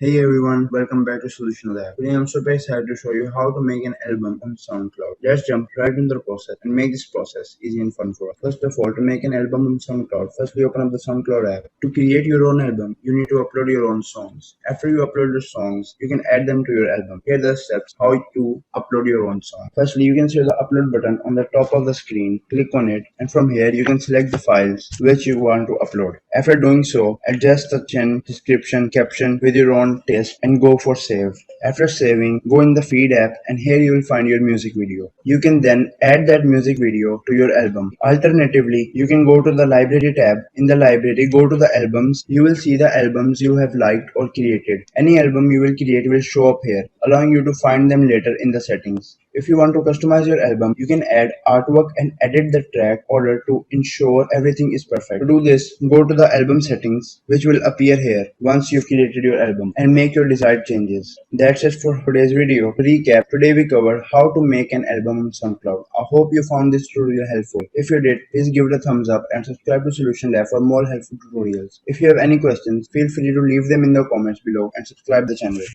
Hey everyone, welcome back to Solution Lab. Today I'm super excited to show you how to make an album on SoundCloud. Let's jump right into the process and make this process easy and fun for us. First of all, to make an album on SoundCloud, firstly open up the SoundCloud app. To create your own album, you need to upload your own songs. After you upload the songs, you can add them to your album. Here are the steps how to upload your own song. Firstly, you can see the upload button on the top of the screen. Click on it and from here you can select the files which you want to upload. After doing so, adjust the description, caption with your own taste and go for save. After saving, go in the feed app and here you will find your music video. You can then add that music video to your album. Alternatively, you can go to the library tab. In the library, go to the albums. You will see the albums you have liked or created. Any album you will create will show up here, allowing you to find them later in the settings. If you want to customize your album, you can add artwork and edit the track order to ensure everything is perfect. To do this, go to the album settings, which will appear here once you've created your album, and make your desired changes. That's it for today's video. To recap, today we covered how to make an album on SoundCloud. I hope you found this tutorial helpful. If you did, please give it a thumbs up and subscribe to Solution Lab for more helpful tutorials. If you have any questions, feel free to leave them in the comments below and subscribe the channel.